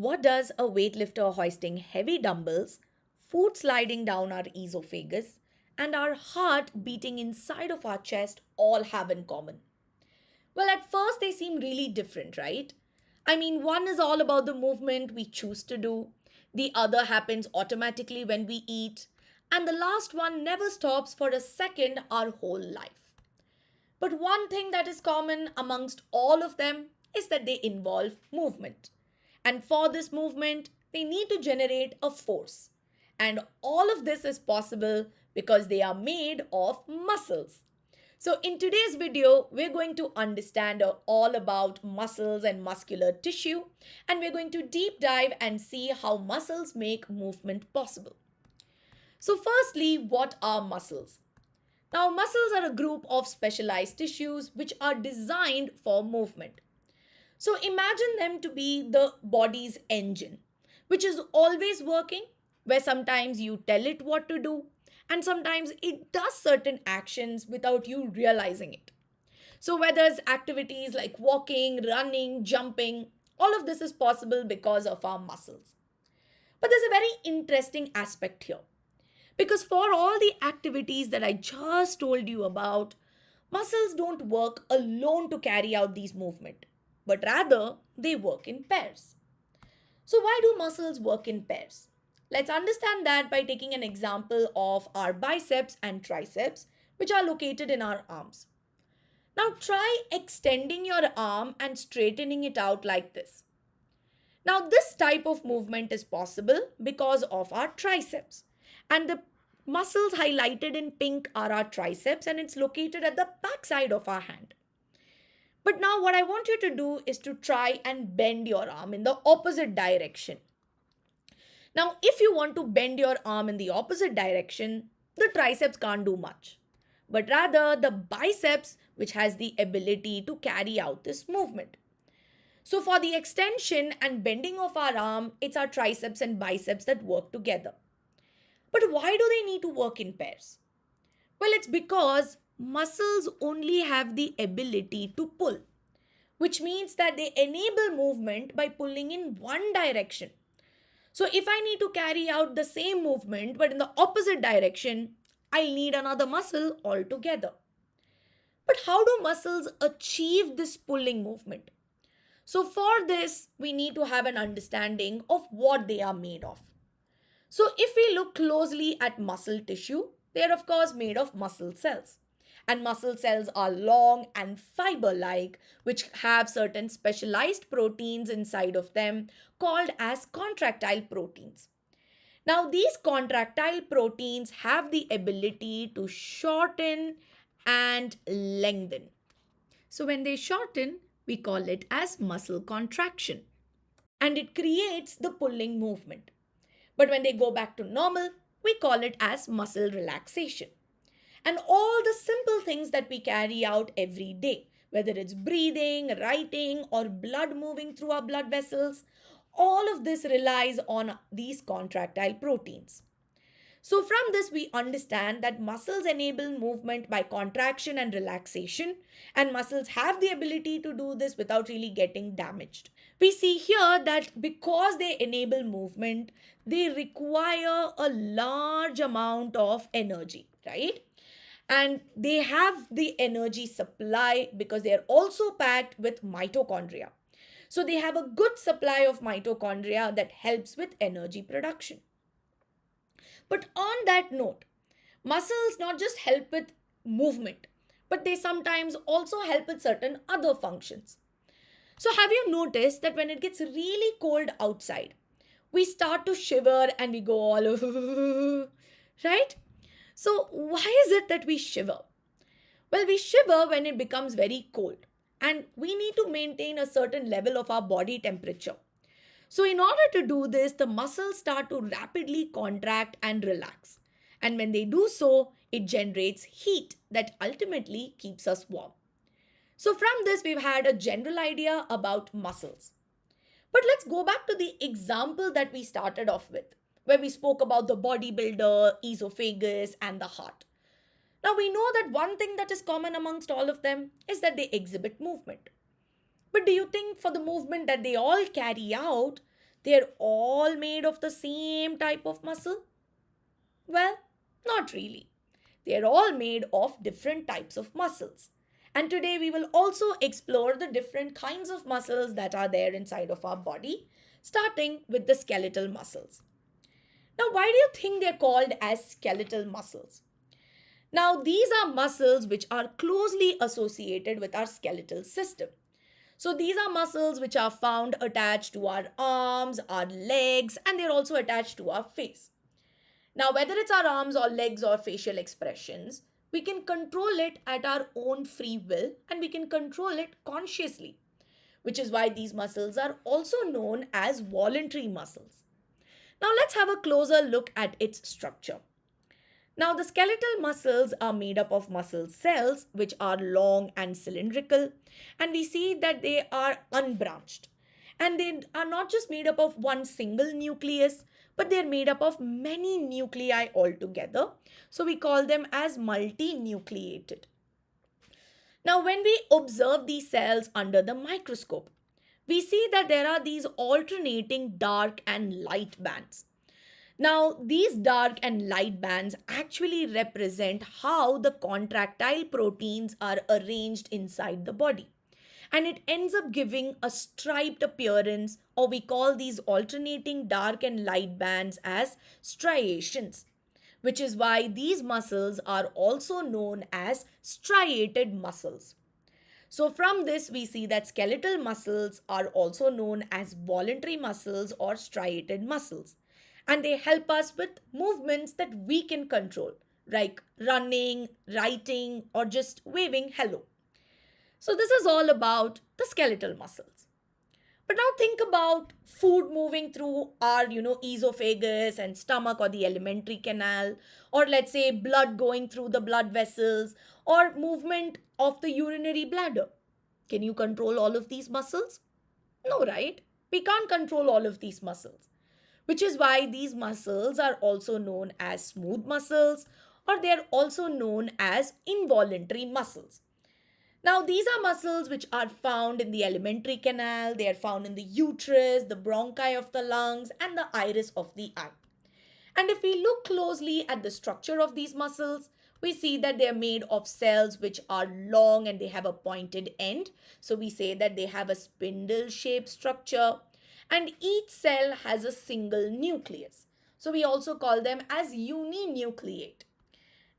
What does a weightlifter hoisting heavy dumbbells, food sliding down our esophagus, and our heart beating inside of our chest all have in common? Well, at first they seem really different, right? I mean, one is all about the movement we choose to do, the other happens automatically when we eat, and the last one never stops for a second our whole life. But one thing that is common amongst all of them is that they involve movement. And for this movement, they need to generate a force. And all of this is possible because they are made of muscles. So, in today's video, we're going to understand all about muscles and muscular tissue, and we're going to deep dive and see how muscles make movement possible. So, firstly, what are muscles? Now, muscles are a group of specialized tissues which are designed for movement. So, imagine them to be the body's engine, which is always working, where sometimes you tell it what to do, and sometimes it does certain actions without you realizing it. So, whether it's activities like walking, running, jumping, all of this is possible because of our muscles. But there's a very interesting aspect here. Because for all the activities that I just told you about, muscles don't work alone to carry out these movements, but rather they work in pairs. So, why do muscles work in pairs? Let's understand that by taking an example of our biceps and triceps, which are located in our arms. Now, try extending your arm and straightening it out like this. Now, this type of movement is possible because of our triceps. And the muscles highlighted in pink are our triceps, and it's located at the back side of our hand. But now, what I want you to do is to try and bend your arm in the opposite direction. Now, if you want to bend your arm in the opposite direction, the triceps can't do much, but rather the biceps, which has the ability to carry out this movement. So, for the extension and bending of our arm, it's our triceps and biceps that work together. But why do they need to work in pairs? Well, it's because muscles only have the ability to pull, which means that they enable movement by pulling in one direction. So, if I need to carry out the same movement but in the opposite direction, I'll need another muscle altogether. But how do muscles achieve this pulling movement? So, for this, we need to have an understanding of what they are made of. So, if we look closely at muscle tissue, they are of course made of muscle cells. And muscle cells are long and fiber like, which have certain specialized proteins inside of them called as contractile proteins. Now, these contractile proteins have the ability to shorten and lengthen. So, when they shorten, we call it as muscle contraction, and it creates the pulling movement. But when they go back to normal, we call it as muscle relaxation. And all the simple things that we carry out every day, whether it's breathing, writing, or blood moving through our blood vessels, all of this relies on these contractile proteins. So, from this, we understand that muscles enable movement by contraction and relaxation, and muscles have the ability to do this without really getting damaged. We see here that because they enable movement, they require a large amount of energy, right? And they have the energy supply because they are also packed with mitochondria. So, they have a good supply of mitochondria that helps with energy production. But on that note, muscles not just help with movement, but they sometimes also help with certain other functions. So, have you noticed that when it gets really cold outside, we start to shiver and we go all over, right? So, why is it that we shiver? Well, we shiver when it becomes very cold, and we need to maintain a certain level of our body temperature. So, in order to do this, the muscles start to rapidly contract and relax. And when they do so, it generates heat that ultimately keeps us warm. So, from this, we've had a general idea about muscles. But let's go back to the example that we started off with, where we spoke about the bodybuilder, esophagus, and the heart. Now, we know that one thing that is common amongst all of them is that they exhibit movement. But do you think for the movement that they all carry out, they're all made of the same type of muscle? Well, not really. They're all made of different types of muscles. And today we will also explore the different kinds of muscles that are there inside of our body, starting with the skeletal muscles. Now, why do you think they're called as skeletal muscles? Now, these are muscles which are closely associated with our skeletal system. So, these are muscles which are found attached to our arms, our legs, and they're also attached to our face. Now, whether it's our arms or legs or facial expressions, we can control it at our own free will and we can control it consciously, which is why these muscles are also known as voluntary muscles. Now, let's have a closer look at its structure. Now, the skeletal muscles are made up of muscle cells which are long and cylindrical, and we see that they are unbranched. And they are not just made up of one single nucleus, but they're made up of many nuclei altogether. So, we call them as multinucleated. Now, when we observe these cells under the microscope, we see that there are these alternating dark and light bands. Now, these dark and light bands actually represent how the contractile proteins are arranged inside the body. And it ends up giving a striped appearance, or we call these alternating dark and light bands as striations, which is why these muscles are also known as striated muscles. So, from this, we see that skeletal muscles are also known as voluntary muscles or striated muscles. And they help us with movements that we can control, like running, writing, or just waving hello. So, this is all about the skeletal muscles. But now think about food moving through our, esophagus and stomach or the alimentary canal, or let's say blood going through the blood vessels, or movement of the urinary bladder. Can you control all of these muscles? No, right? We can't control all of these muscles, which is why these muscles are also known as smooth muscles, or they are also known as involuntary muscles. Now, these are muscles which are found in the alimentary canal, they are found in the uterus, the bronchi of the lungs, and the iris of the eye. And if we look closely at the structure of these muscles, we see that they are made of cells which are long and they have a pointed end. So we say that they have a spindle shaped structure, and each cell has a single nucleus. So we also call them as uninucleate.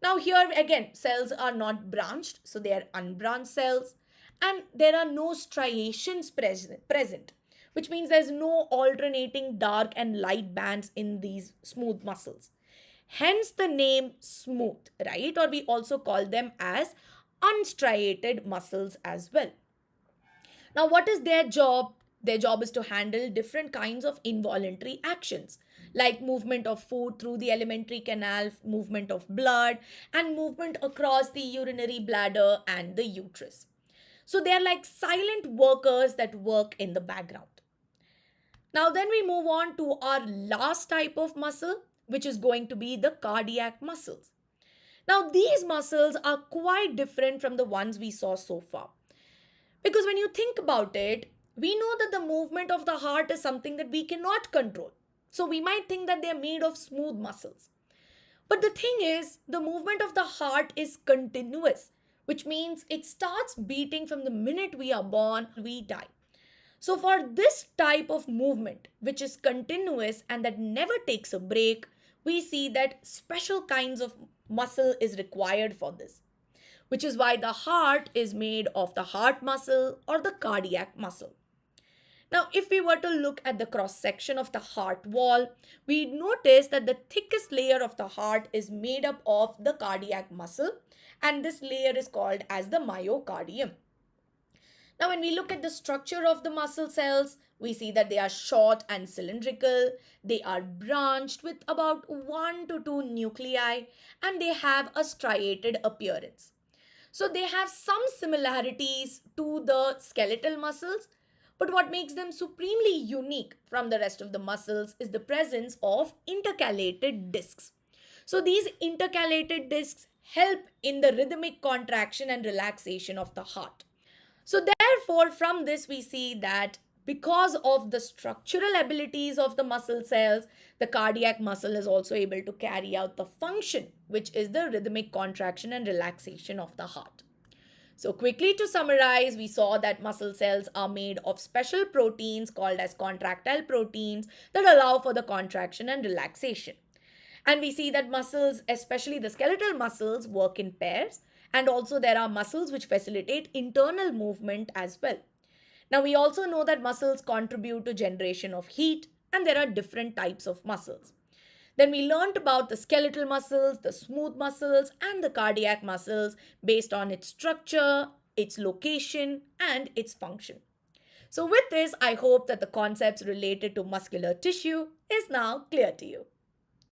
Now, here again, cells are not branched, so they are unbranched cells, and there are no striations present, which means there's no alternating dark and light bands in these smooth muscles. Hence the name smooth, right? Or we also call them as unstriated muscles as well. Now, what is their job? Their job is to handle different kinds of involuntary actions like movement of food through the alimentary canal, movement of blood, and movement across the urinary bladder and the uterus. So they are like silent workers that work in the background. Now, then we move on to our last type of muscle, which is going to be the cardiac muscles. Now, these muscles are quite different from the ones we saw so far. Because when you think about it, we know that the movement of the heart is something that we cannot control. So we might think that they are made of smooth muscles. But the thing is, the movement of the heart is continuous, which means it starts beating from the minute we are born, we die. So for this type of movement, which is continuous and that never takes a break, we see that special kinds of muscle is required for this, which is why the heart is made of the heart muscle or the cardiac muscle. Now, if we were to look at the cross section of the heart wall, we notice that the thickest layer of the heart is made up of the cardiac muscle, and this layer is called as the myocardium. Now, when we look at the structure of the muscle cells, we see that they are short and cylindrical, they are branched with about 1 to 2 nuclei, and they have a striated appearance. So, they have some similarities to the skeletal muscles, but what makes them supremely unique from the rest of the muscles is the presence of intercalated discs. So these intercalated discs help in the rhythmic contraction and relaxation of the heart. So therefore, from this we see that Because of the structural abilities of the muscle cells, the cardiac muscle is also able to carry out the function, which is the rhythmic contraction and relaxation of the heart. So, quickly to summarize, we saw that muscle cells are made of special proteins called as contractile proteins that allow for the contraction and relaxation. And we see that muscles, especially the skeletal muscles, work in pairs, and also there are muscles which facilitate internal movement as well. Now, we also know that muscles contribute to generation of heat, and there are different types of muscles. Then we learned about the skeletal muscles, the smooth muscles, and the cardiac muscles based on its structure, its location, and its function. So, with this, I hope that the concepts related to muscular tissue is now clear to you.